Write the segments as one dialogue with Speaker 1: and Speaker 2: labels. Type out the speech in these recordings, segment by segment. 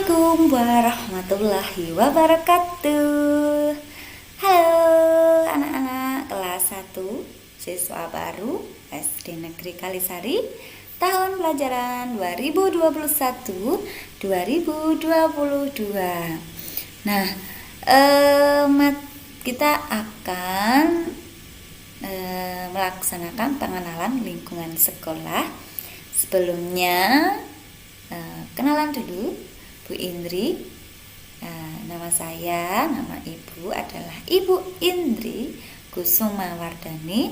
Speaker 1: Assalamualaikum warahmatullahi wabarakatuh. Halo anak-anak kelas 1 siswa baru SD Negeri Kalisari tahun pelajaran 2021-2022. Nah, kita akan melaksanakan pengenalan lingkungan sekolah. Sebelumnya kenalan dulu, Bu Indri. Nama saya, nama Ibu adalah Ibu Indri Kusuma Wardani,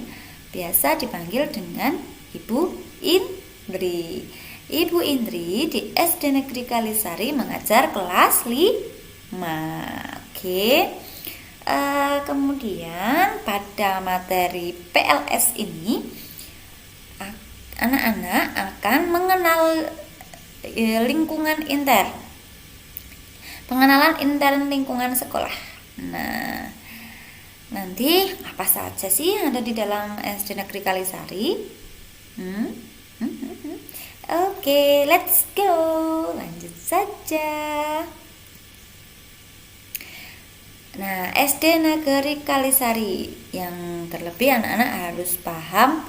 Speaker 1: biasa dipanggil dengan Ibu Indri. Ibu Indri di SD Negeri Kalisari mengajar kelas 5. Oke. Kemudian pada materi PLS ini anak-anak akan mengenal lingkungan intern. Pengenalan intern lingkungan sekolah. Nah, nanti apa saja sih yang ada di dalam SD Negeri Kalisari? Oke, let's go. Lanjut saja. Nah, SD Negeri Kalisari, yang terlebih anak-anak harus paham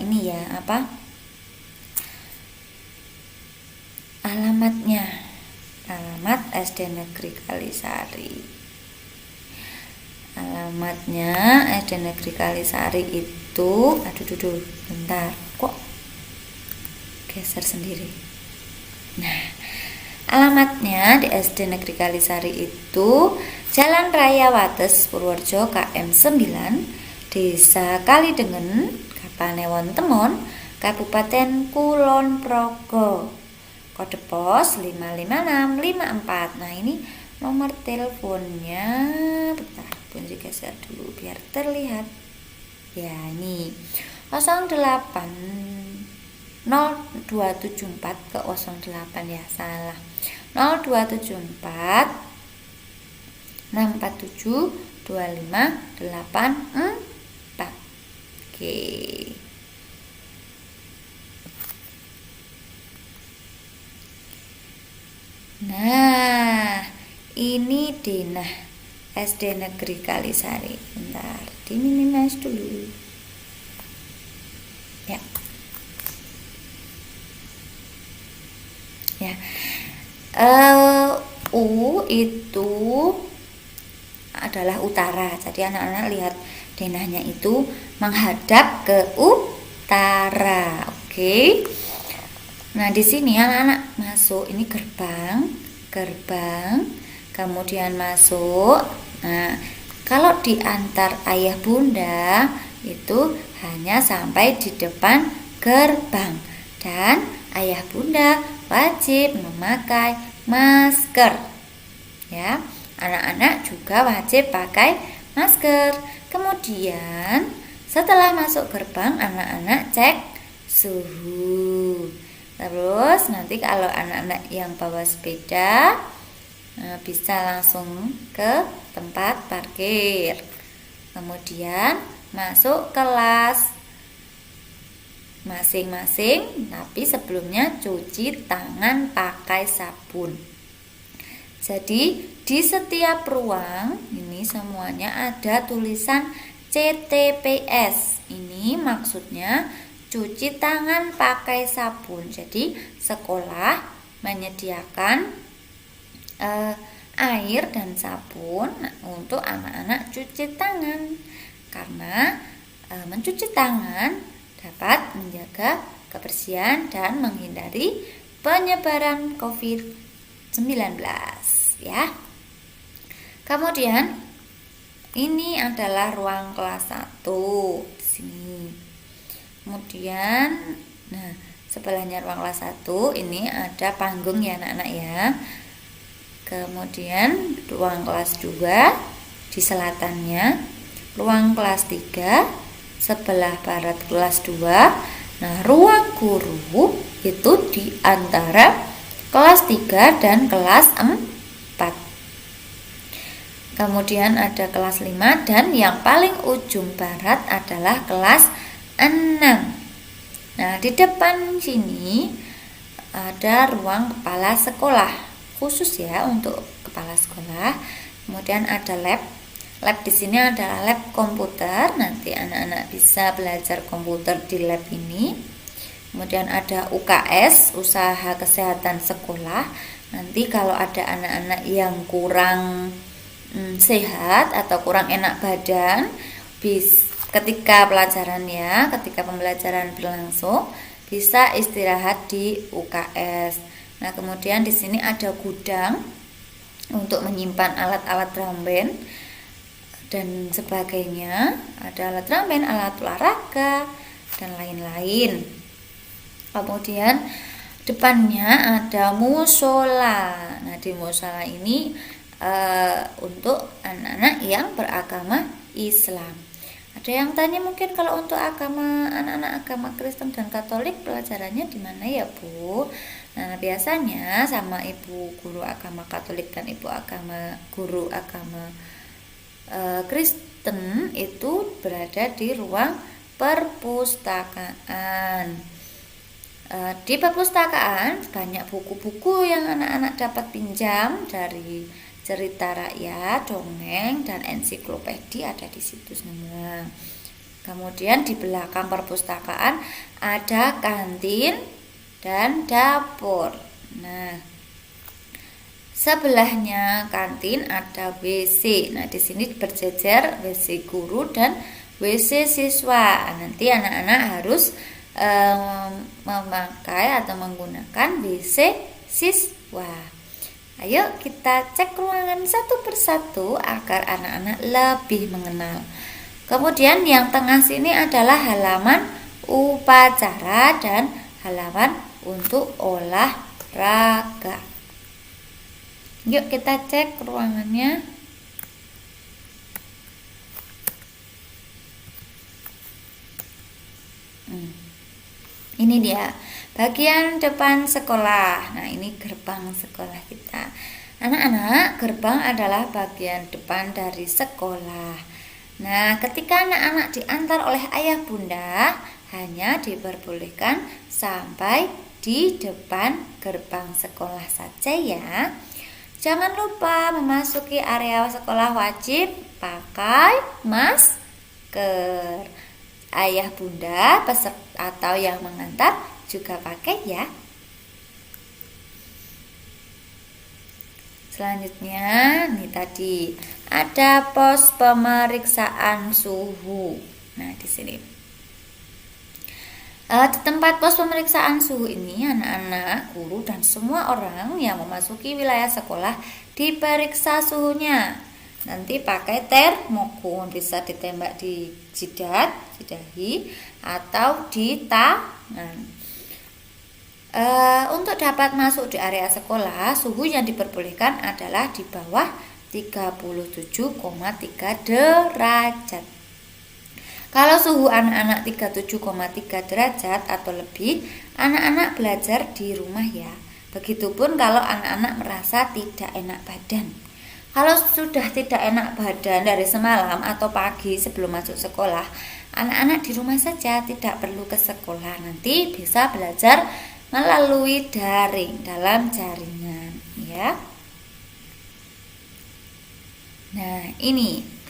Speaker 1: ini ya, alamatnya. Alamat SD Negeri Kalisari. Alamatnya SD Negeri Kalisari itu, bentar, kok geser sendiri. Nah, alamatnya di SD Negeri Kalisari itu Jalan Raya Wates Purworejo KM 9, Desa Kalidengen, Kapanewon Temon, Kabupaten Kulon Progo. Kode pos 55654. Nah, ini nomor teleponnya. Bentar, pun geser dulu biar terlihat. Ya, ini 08 0274 ke 08 ya, salah. 0274 647 2584. Oke. Nah, ini Denah SD Negeri Kalisari. Bentar, diminimize dulu. Ya. U itu adalah utara. Jadi anak-anak lihat denahnya itu menghadap ke utara. Oke. Nah, di sini anak-anak masuk, ini gerbang, kemudian masuk. Nah, kalau diantar ayah bunda itu hanya sampai di depan gerbang, dan ayah bunda wajib memakai masker. Ya, anak-anak juga wajib pakai masker. Kemudian setelah masuk gerbang, anak-anak cek suhu. Terus nanti kalau anak-anak yang bawa sepeda bisa langsung ke tempat parkir. Kemudian masuk kelas masing-masing, tapi sebelumnya cuci tangan pakai sabun. Jadi di setiap ruang ini semuanya ada tulisan CTPS. Ini maksudnya cuci tangan pakai sabun. Jadi sekolah menyediakan air dan sabun untuk anak-anak cuci tangan, karena mencuci tangan dapat menjaga kebersihan dan menghindari penyebaran COVID-19 ya. Kemudian ini adalah ruang kelas 1 di sini. Kemudian, nah, sebelahnya ruang kelas 1 ini ada panggung ya anak-anak ya. Kemudian ruang kelas 2 di selatannya, ruang kelas 3 sebelah barat kelas 2. Nah, ruang guru itu di antara kelas 3 dan kelas 4. Kemudian ada kelas 5, dan yang paling ujung barat adalah kelas 6. Nah, di depan sini ada ruang kepala sekolah. khusus ya untuk kepala sekolah. Kemudian ada lab. Lab di sini adalah lab komputer. Nanti anak-anak bisa belajar komputer di lab ini. Kemudian ada UKS, usaha kesehatan sekolah. Nanti kalau ada anak-anak yang kurang sehat atau kurang enak badan, ketika pembelajaran berlangsung bisa istirahat di UKS. Nah, kemudian di sini ada gudang untuk menyimpan alat-alat drum band dan sebagainya. Ada alat drum band, alat olahraga dan lain-lain. Kemudian depannya ada musola. Nah, di musola ini untuk anak-anak yang beragama Islam. Ada yang tanya mungkin kalau untuk anak-anak agama Kristen dan Katolik pelajarannya di mana ya, Bu? Nah, biasanya sama ibu guru agama Katolik dan guru agama Kristen itu berada di ruang perpustakaan. Di perpustakaan banyak buku-buku yang anak-anak dapat pinjam dari cerita rakyat, dongeng, dan ensiklopedia ada di situ semua. Kemudian di belakang perpustakaan ada kantin dan dapur. Nah, sebelahnya kantin ada WC. Nah, di sini berjejer WC guru dan WC siswa. Nanti anak-anak harus memakai atau menggunakan WC siswa. Ayo kita cek ruangan satu persatu agar anak-anak lebih mengenal. Kemudian yang tengah sini adalah halaman upacara dan halaman untuk olahraga. Yuk kita cek ruangannya. Ini dia bagian depan sekolah. Nah, ini gerbang sekolah kita. Anak-anak, gerbang adalah bagian depan dari sekolah. Nah, ketika anak-anak diantar oleh ayah bunda, hanya diperbolehkan sampai di depan gerbang sekolah saja ya. Jangan lupa memasuki area sekolah wajib pakai masker. Ayah bunda atau yang mengantar juga pakai ya. Selanjutnya nih tadi ada pos pemeriksaan suhu. Nah, di sini di tempat pos pemeriksaan suhu ini anak-anak, guru dan semua orang yang memasuki wilayah sekolah diperiksa suhunya. Nanti pakai termokun, bisa ditembak di jidat, dahi, atau di tangan. Untuk dapat masuk di area sekolah, suhu yang diperbolehkan adalah di bawah 37,3 derajat. Kalau suhu anak-anak 37,3 derajat atau lebih, anak-anak belajar di rumah ya. Begitupun kalau anak-anak merasa tidak enak badan. Kalau sudah tidak enak badan dari semalam atau pagi sebelum masuk sekolah, anak-anak di rumah saja, tidak perlu ke sekolah. Nanti bisa belajar melalui daring dalam jaringan ya. Nah, ini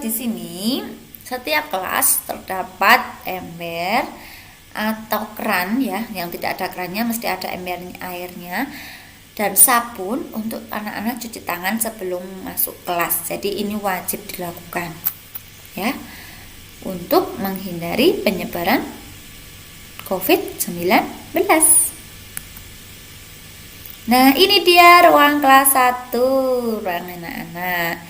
Speaker 1: di sini setiap kelas terdapat ember atau keran ya, yang tidak ada kerannya mesti ada ember airnya, dan sabun untuk anak-anak cuci tangan sebelum masuk kelas. Jadi ini wajib dilakukan ya, untuk menghindari penyebaran COVID-19. Nah, ini dia ruang kelas 1, ruang anak-anak.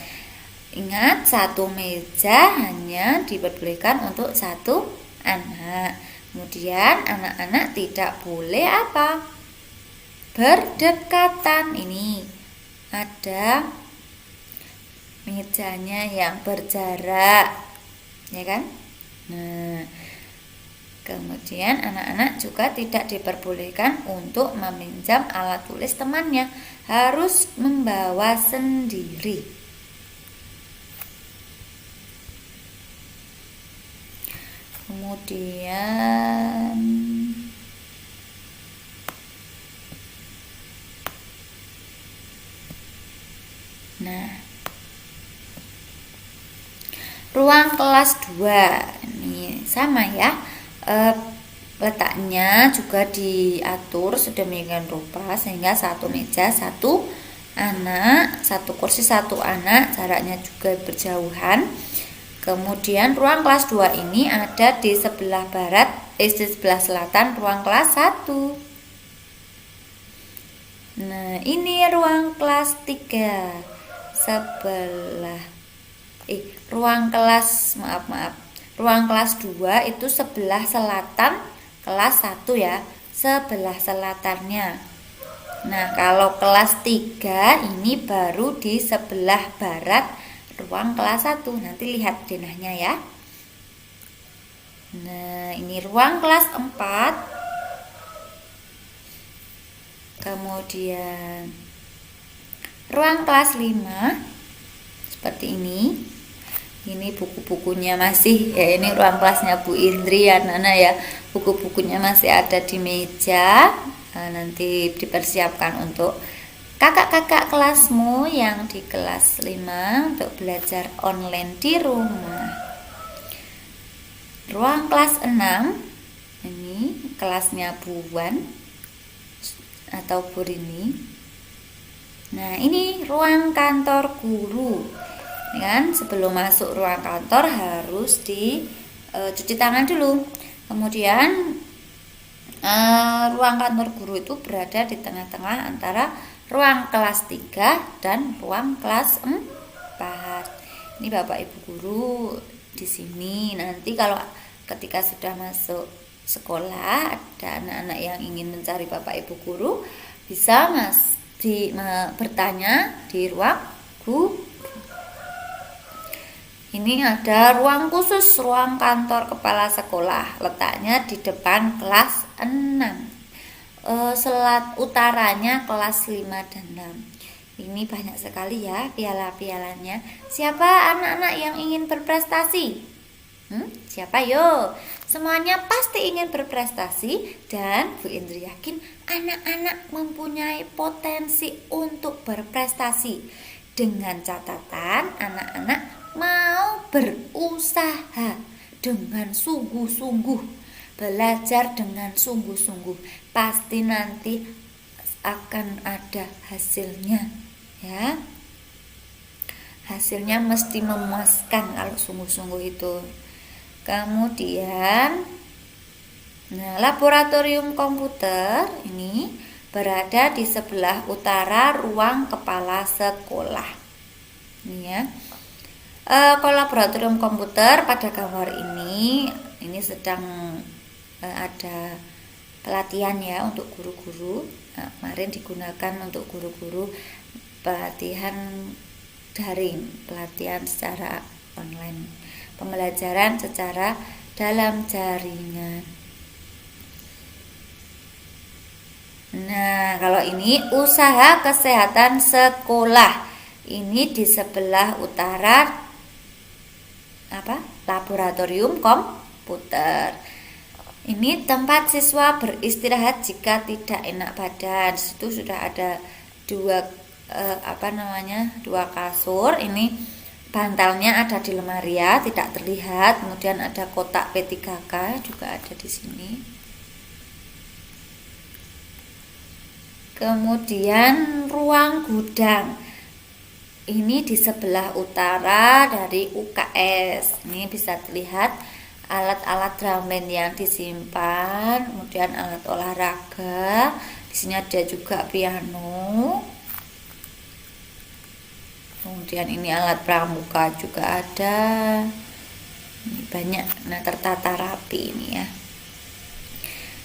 Speaker 1: Ingat, satu meja hanya diperbolehkan untuk satu anak. Kemudian anak-anak tidak boleh berdekatan. Ini ada mejanya yang berjarak, ya kan? Nah, kemudian anak-anak juga tidak diperbolehkan untuk meminjam alat tulis temannya, harus membawa sendiri. Kemudian ruang kelas 2 ini sama ya, letaknya juga diatur sedemikian rupa sehingga satu meja satu anak, satu kursi satu anak, jaraknya juga berjauhan. Kemudian ruang kelas 2 ini ada di sebelah barat, di sebelah selatan ruang kelas 1. Nah, ini ruang kelas 3 sebelah ruang kelas ruang kelas 2 itu sebelah selatan kelas 1 ya, sebelah selatannya. Nah, kalau kelas 3 ini baru di sebelah barat ruang kelas 1. Nanti lihat denahnya ya. Nah, ini ruang kelas 4. Kemudian ruang kelas 5 seperti ini. Ini buku-bukunya masih ya, ini ruang kelasnya Bu Indri ya Nana ya. Buku-bukunya masih ada di meja. Nanti dipersiapkan untuk kakak-kakak kelasmu yang di kelas 5 untuk belajar online di rumah. Ruang kelas 6 ini kelasnya Bu Wan atau Bu Rini. Nah, ini ruang kantor guru. Kan sebelum masuk ruang kantor harus dicuci tangan dulu. Kemudian ruang kantor guru itu berada di tengah-tengah antara ruang kelas 3 dan ruang kelas 4. Ini Bapak Ibu guru di sini. Nanti kalau ketika sudah masuk sekolah ada anak-anak yang ingin mencari Bapak Ibu guru, bisa bertanya di ruang guru. Ini ada ruang khusus, ruang kantor kepala sekolah, letaknya di depan kelas 6. Selat utaranya kelas 5 dan 6. Ini banyak sekali ya piala-pialanya. Siapa anak-anak yang ingin berprestasi? Siapa yo? Semuanya pasti ingin berprestasi dan Bu Indri yakin anak-anak mempunyai potensi untuk berprestasi. Dengan catatan anak-anak mau berusaha dengan sungguh-sungguh, belajar dengan sungguh-sungguh, pasti nanti akan ada hasilnya ya. Hasilnya mesti memuaskan kalau sungguh-sungguh itu. Kemudian laboratorium komputer ini berada di sebelah utara ruang kepala sekolah. Ini ya. Laboratorium komputer pada gambar ini sedang ada pelatihan ya untuk guru-guru. Kemarin digunakan untuk guru-guru pelatihan daring, pelatihan secara online, pembelajaran secara dalam jaringan. Nah, kalau ini usaha kesehatan sekolah. Ini di sebelah utara laboratorium komputer. Ini tempat siswa beristirahat jika tidak enak badan. Di situ sudah ada dua kasur. Ini bantalnya ada di lemari ya, tidak terlihat. Kemudian ada kotak P3K juga ada di sini. Kemudian ruang gudang. Ini di sebelah utara dari UKS. Ini bisa terlihat alat-alat drumline yang disimpan, kemudian alat olahraga. Di sini ada juga piano. Kemudian ini alat pramuka juga ada. Ini banyak, tertata rapi ini ya.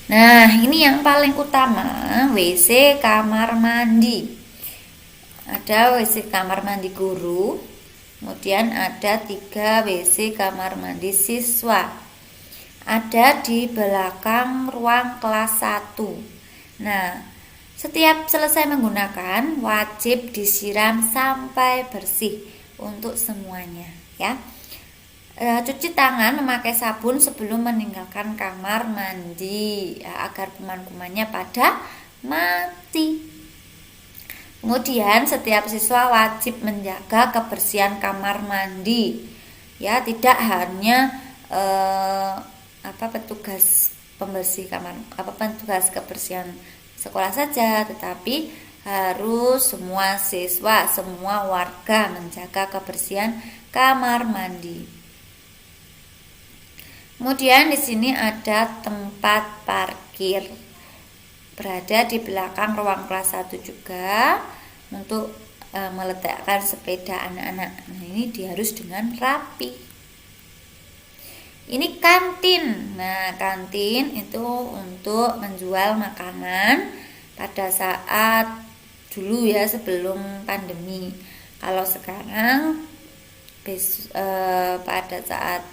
Speaker 1: Nah, ini yang paling utama, WC kamar mandi. Ada WC kamar mandi guru, kemudian ada 3 WC kamar mandi siswa. Ada di belakang ruang kelas 1. Nah, setiap selesai menggunakan wajib disiram sampai bersih untuk semuanya ya. Cuci tangan memakai sabun sebelum meninggalkan kamar mandi ya, agar kuman-kumannya pada mati. Kemudian setiap siswa wajib menjaga kebersihan kamar mandi ya, tidak hanya petugas pembersih kamar petugas kebersihan sekolah saja, tetapi harus semua siswa, semua warga menjaga kebersihan kamar mandi. Kemudian di sini ada tempat parkir, berada di belakang ruang kelas 1 juga untuk meletakkan sepeda anak-anak. Nah, ini harus dengan rapi. Ini kantin. Nah, kantin itu untuk menjual makanan pada saat dulu ya, sebelum pandemi. Kalau sekarang pada saat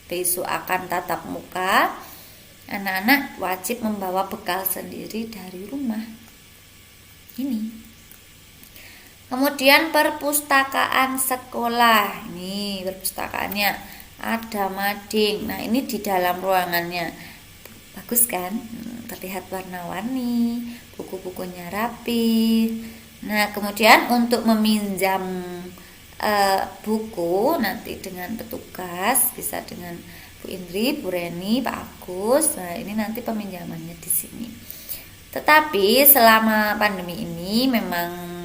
Speaker 1: besok akan tatap muka, anak-anak wajib membawa bekal sendiri dari rumah. Ini. Kemudian perpustakaan sekolah. Ini perpustakaannya ada mading. Nah, ini di dalam ruangannya. Bagus kan? Terlihat warna-warni, buku-bukunya rapi. Nah, kemudian untuk meminjam buku nanti dengan petugas, bisa dengan Bu Indri, Bu Reni, Pak Agus. Nah, ini nanti peminjamannya di sini. Tetapi selama pandemi ini memang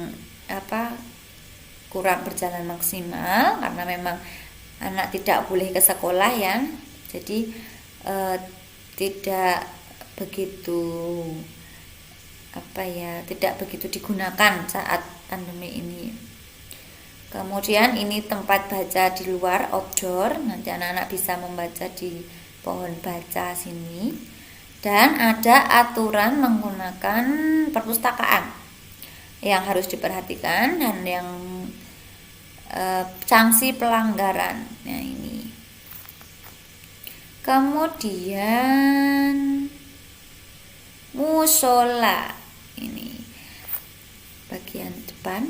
Speaker 1: kurang berjalan maksimal karena memang anak tidak boleh ke sekolah ya. Jadi tidak begitu tidak begitu digunakan saat pandemi ini. Kemudian ini tempat baca di luar, outdoor. Nanti anak-anak bisa membaca di pohon baca sini. Dan ada aturan menggunakan perpustakaan yang harus diperhatikan dan yang sanksi pelanggaran. Nah, ini. Kemudian musola. Ini bagian depan.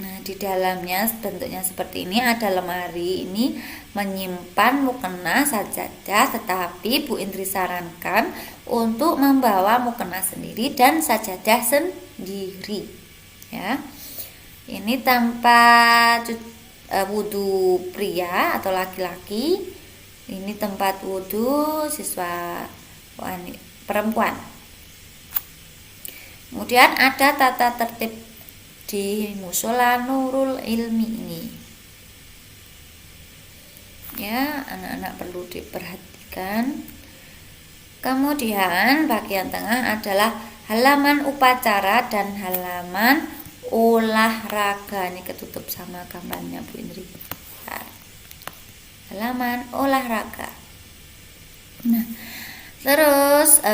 Speaker 1: Nah, di dalamnya bentuknya seperti ini, ada lemari. Ini menyimpan mukena sajadah, tetapi Bu Indri sarankan untuk membawa mukena sendiri dan sajadah sendiri ya. Ini tempat wudhu pria atau laki-laki. Ini tempat wudhu siswa perempuan. Kemudian ada tata tertib di musola Nurul Ilmi ini ya, anak-anak perlu diperhatikan. Kemudian bagian tengah adalah halaman upacara dan halaman olahraga. Ini ketutup sama gambarnya Bu Indri. Halaman olahraga. Nah, terus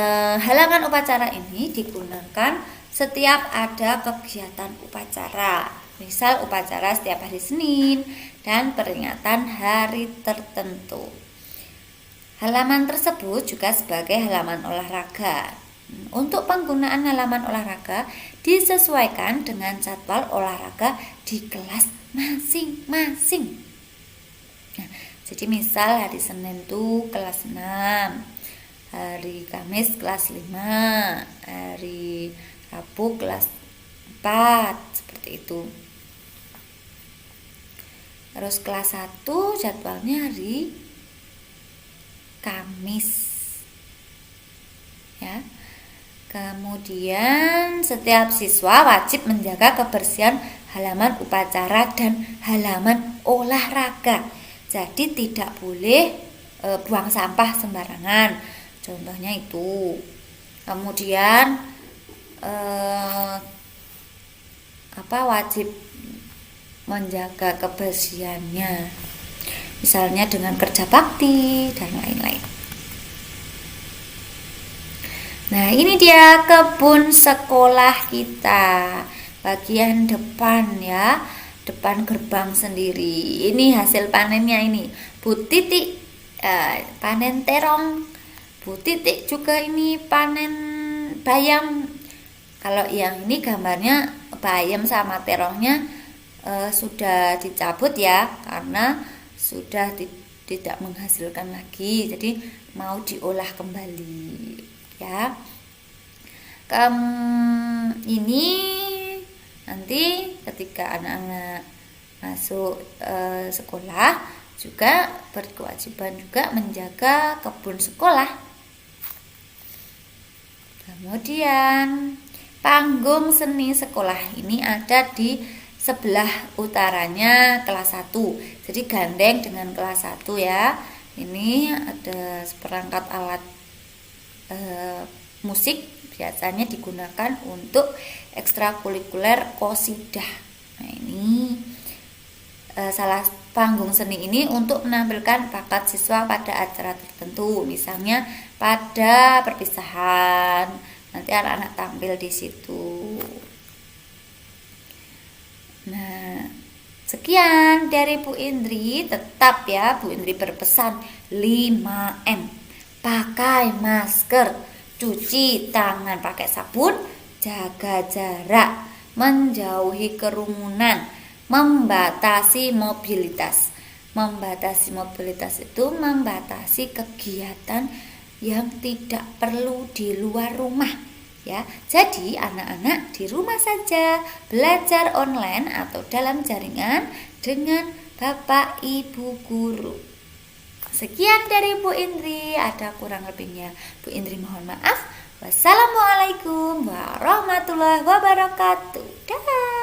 Speaker 1: halaman upacara ini digunakan setiap ada kegiatan upacara, misal upacara setiap hari Senin dan peringatan hari tertentu. Halaman tersebut juga sebagai halaman olahraga. Untuk penggunaan halaman olahraga disesuaikan dengan jadwal olahraga di kelas masing-masing. Nah, jadi misal hari Senin itu kelas 6, hari Kamis kelas 5, hari Rabu kelas 4, seperti itu. Terus kelas 1 jadwalnya hari Kamis ya. Kemudian setiap siswa wajib menjaga kebersihan halaman upacara dan halaman olahraga. Jadi tidak boleh buang sampah sembarangan. Contohnya itu. Kemudian wajib menjaga kebersihannya, misalnya dengan kerja bakti dan lain-lain. Nah, ini dia kebun sekolah kita bagian depan ya, depan gerbang sendiri. Ini hasil panennya ini. Bu Titik panen terong, Bu Titik juga ini panen bayam. Kalau yang ini gambarnya bayam sama terongnya sudah dicabut ya, karena sudah tidak menghasilkan lagi, jadi mau diolah kembali ya. Ini nanti ketika anak-anak masuk sekolah juga berkewajiban juga menjaga kebun sekolah. Kemudian panggung seni sekolah ini ada di sebelah utaranya kelas 1. Jadi gandeng dengan kelas 1 ya. Ini ada seperangkat alat musik, biasanya digunakan untuk ekstrakurikuler qosidah. Nah, ini salah panggung seni ini untuk menampilkan bakat siswa pada acara tertentu, misalnya pada perpisahan. Nanti anak-anak tampil di situ. Nah, sekian dari Bu Indri. Tetap ya, Bu Indri berpesan 5M. Pakai masker, cuci tangan pakai sabun, jaga jarak, menjauhi kerumunan, membatasi mobilitas. Membatasi mobilitas itu membatasi kegiatan yang tidak perlu di luar rumah ya. Jadi anak-anak di rumah saja belajar online atau dalam jaringan dengan Bapak Ibu guru. Sekian dari Bu Indri, ada kurang lebihnya Bu Indri mohon maaf. Wassalamualaikum warahmatullahi wabarakatuh. Dah.